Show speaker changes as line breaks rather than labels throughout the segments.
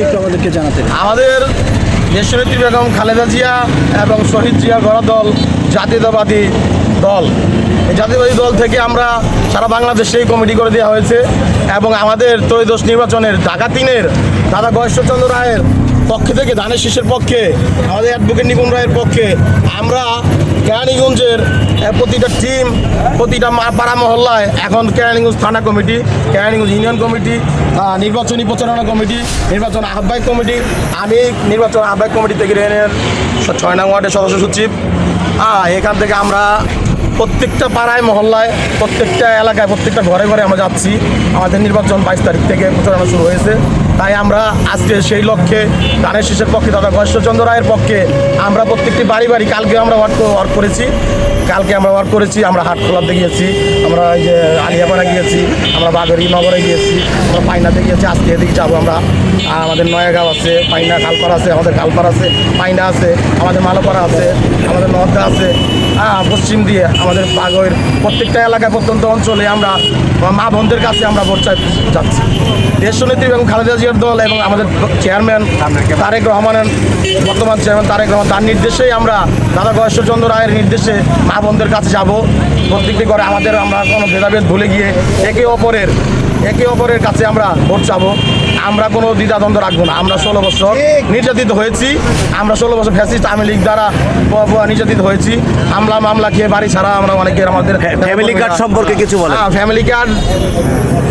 একটু আমাদেরকে জানাতেন।
আমাদের দেশনেত্রী বেগম খালেদা জিয়া এবং শহীদ জিয়া গড়া দল জাতীয়তাবাদী দল। এই জাতীয়তাবাদী দল থেকে আমরা সারা বাংলাদেশেই কমিটি করে দেওয়া হয়েছে এবং আমাদের ত্রয়োদশ নির্বাচনের ঢাকা 3-এর দাদা গয়েশ্বরচন্দ্র রায়ের পক্ষ থেকে, ধানের শীষের পক্ষে, আমাদের অ্যাডভোকেট নিপুণ রায়ের পক্ষে আমরা কেরানীগঞ্জের প্রতিটা টিম, প্রতিটা পাড়া মহল্লায় এখন কেরানীগঞ্জ থানা কমিটি, কেরানীগঞ্জ ইউনিয়ন কমিটি, নির্বাচনী প্রচারণা কমিটি, নির্বাচন আহ্বায়ক কমিটি, আমি নির্বাচন আহ্বায়ক কমিটি থেকে ইউনিয়নের 6 নং ওয়ার্ডের সদস্য সচিব। এখান থেকে আমরা প্রত্যেকটা পাড়ায় মহল্লায়, প্রত্যেকটা এলাকায়, প্রত্যেকটা ঘরে ঘরে আমরা যাচ্ছি। আমাদের নির্বাচন 22 তারিখ থেকে প্রচারণা শুরু হয়েছে। তাই আমরা আজকে সেই লক্ষ্যে ধানের শীষের পক্ষে দাদা গয়েশ্বরচন্দ্র রায়ের পক্ষে আমরা প্রত্যেকটি বাড়ি বাড়ি কালকে আমরা ওয়ার্ক করেছি। আমরা হাটখোলাতে গিয়েছি, আমরা এই যে আলিয়াপাড়া গিয়েছি, আমরা বাগেরী নগরে গিয়েছি, আমরা পাইনাতে গিয়েছি। আজকে এদিকে যাবো আমরা। আমাদের নয়াগাঁও আছে, পাইনা খালপাড়া আছে, আমাদের খালপাড়া আছে, পাইনা আছে, আমাদের মালোপাড়া আছে, আমাদের নদা আছে, পশ্চিম দিয়ে আমাদের বাগের প্রত্যেকটা এলাকায়, প্রত্যন্ত অঞ্চলে আমরা মা বোনদের কাছে আমরা ভোট যাচ্ছি। দেশনেত্রী এবং খালেদা জিয়ার দল এবং আমাদের চেয়ারম্যান তারেক রহমানের, বর্তমান চেয়ারম্যান তারেক রহমান, তার নির্দেশেই আমরা দাদা গয়েশ্বরচন্দ্র রায়ের নির্দেশে মা বোনদের কাছে যাব। প্রত্যেকটি করে আমরা কোনো ভেদাভেদ ভুলে গিয়ে একে অপরের কাছে আমরা ভোট চাবো। আমরা কোনো দ্বিধাদ্বন্দ্ব রাখবো না। আমরা 16 বছর নির্যাতিত হয়েছি, আমরা 16 বছর ফ্যাসিস্ট আওয়ামী লীগ দ্বারা নির্যাতিত হয়েছি। মামলা খেয়ে বাড়ি ছাড়া আমরা অনেকের আমাদের
ফ্যামিলি কার্ড সম্পর্কে কিছু বলেন।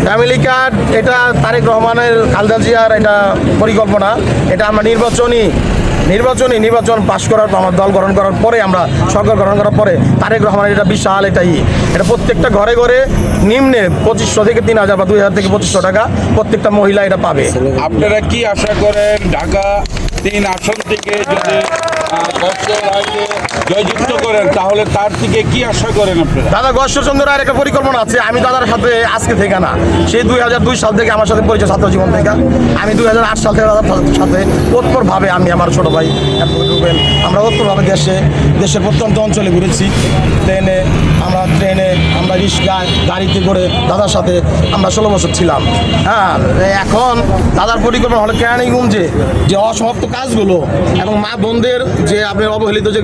ফ্যামিলি কার্ড এটা তারেক রহমানের, খালেদা জিয়ার এটা পরিকল্পনা। এটা আমরা নির্বাচন পাশ করার পর, আমার দল গঠন করার পরে, আমরা সরকার গঠন করার পরে তারেক রহমানের এটা বিশাল এটা প্রত্যেকটা ঘরে ঘরে নিম্নে 2500 থেকে 3000 বা 2000 থেকে 2500 টাকা প্রত্যেকটা মহিলা এটা পাবে।
আপনারা কি আশা করেন ঢাকা 3 আসন থেকে যদি জয়যুক্ত করেন তাহলে তার থেকে কি আশা করেন আপনারা?
দাদা গয়েশ্বরচন্দ্র রায়ের একটা পরিকল্পনা আছে। আমি দাদার সাথে আজকে থেকে না, সেই 2002 সাল থেকে আমার সাথে পরিচয়, ছাত্র জীবন থেকে। আমি 2008 সাল থেকে দাদার সাথে ওতপ্রোতভাবে, আমি আমার ছোটো ভাই আমরা ওতপ্রোতভাবে দেশের প্রত্যন্ত অঞ্চলে ঘুরেছি। ট্রেনে, আমরা রিক্সায়, গাড়িতে করে দাদার সাথে আমরা 16 বছর ছিলাম। এখন দাদার পরিকল্পনা হলো কেরানীগঞ্জে যে অসমাপ্ত কাজগুলো এবং মা বোনদের যে আপনার অবহেলিত যে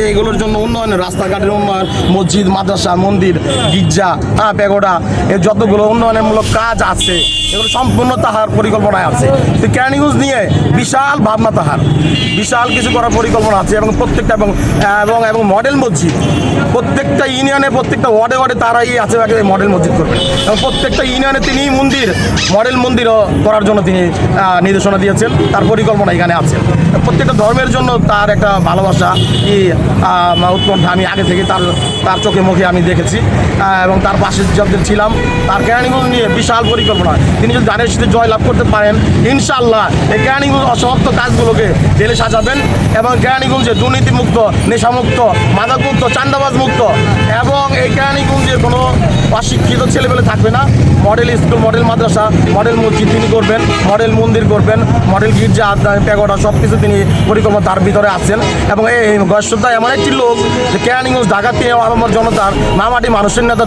এইগুলোর জন্য উন্নয়নের, রাস্তাঘাটের উন্নয়ন, মসজিদ, মাদ্রাসা, মন্দির, গির্জা, প্যাগোডা, এর যতগুলো উন্নয়নমূলক কাজ আছে এগুলো সম্পূর্ণ তাহার পরিকল্পনায় আছে। কেরানীগঞ্জ নিয়ে বিশাল ভাবনা, তাহার বিশাল কিছু করার পরিকল্পনা আছে এবং প্রত্যেকটা এবং মডেল মসজিদ, প্রত্যেকটা ইউনিয়নে, প্রত্যেকটা ওয়ার্ডে তারাই আছে মডেল মসজিদ করবেন এবং প্রত্যেকটা ইউনিয়নে তিনি মডেল মন্দিরও করার জন্য তিনি নির্দেশনা দিয়েছেন। তার পরিকল্পনা এখানে আছে। প্রত্যেকটা ধর্মের জন্য তার একটা ভালোবাসা উৎকণ্ঠা আমি আগে থেকে তার চোখে মুখে আমি দেখেছি এবং তার পাশে যাদের ছিলাম। তার কেরানীগঞ্জ নিয়ে বিশাল পরিকল্পনা। তিনি যদি ধানের শীষে জয়লাভ করতে পারেন, ইনশাআল্লাহ এই কেরানীগঞ্জ অসমাপ্ত কাজগুলোকে ঢেলে সাজাবেন এবং কেরানীগঞ্জে দুর্নীতিমুক্ত, নেশামুক্ত, মাদকমুক্ত, চাঁদাবাজ মুক্ত এবং এই কেরানীগঞ্জে কোনো অশিক্ষিত ছেলেপেলে থাকবে না। মডেল স্কুল, মডেল মাদ্রাসা, মডেল মসজিদ তিনি করবেন, মডেল মন্দির করবেন, মডেল গির্জা, প্যাগোডা, সব কিছু তিনি পরিকল্পনা তার ভিতরে আছেন। এবং এই গয়েশ্বরদা এমন একটি লোক যে কেরানীগঞ্জ, ঢাকা দিয়ে আমার জনতার মামাটি মানুষের নেতা।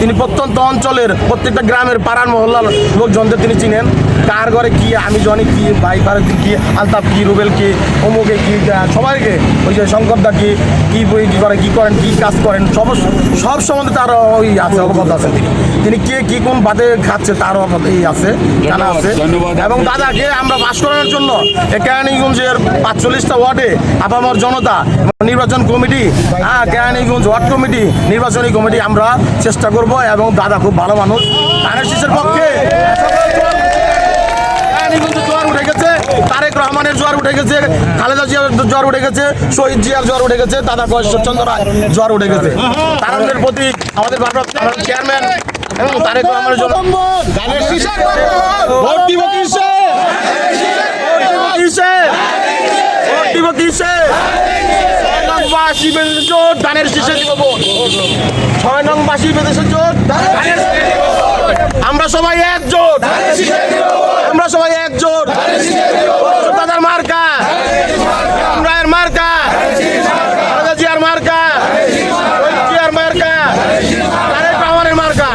তিনি প্রত্যন্ত অঞ্চলের প্রত্যেকটা গ্রামের, পাড়ার, মহল্লার লোকজনদের তিনি চিনেন। কার ঘরে কি, আমি জনি কি, ভাই ভারতী কি, আলতাফ কি, রুবেল কি, অমুকে কি, সবাইকে, ওই যে শঙ্করদা কি করে, কি করেন, কি কাজ করেন, সব সম্বন্ধে তার আছে, অবগত আছেন। তিনি কি কোন বাদে খাচ্ছে তার আছে, জানা আছে। এবং দাদাকে আমরা পাশ করানোর জন্য কেরানীগঞ্জের 45টা ওয়ার্ডে আপামর জনতা, নির্বাচন কমিটি, কেরানীগঞ্জ ওয়ার্ড কমিটি, নির্বাচনী কমিটি আমরা চেষ্টা করব। এবং দাদা খুব ভালো মানুষ, ধানের শীষের পক্ষে জোয়ার উঠে গেছে, তারেক রহমানের জোয়ার উঠে গেছে, খালেদা জিয়ার জোয়ার উঠে গেছে, শহীদ জিয়ার জোয়ার উঠে গেছে, দাদা গয়েশ্বরচন্দ্র রায় জোয়ার উঠে গেছে। তাদের প্রতি আমাদের চেয়ারম্যান এবং তারেক রহমানের জন্য ভোট দিব কিসে, ধানের শীষে দিব ভোট। 6 নং বাসী বেদেশের জোট, আমরা সবাই একজোট, দাদার মার্কা, রায়ের মার্কা, জিয়ার মার্কা, জিয়ার মার্কা, তারেক রহমানের মার্কা।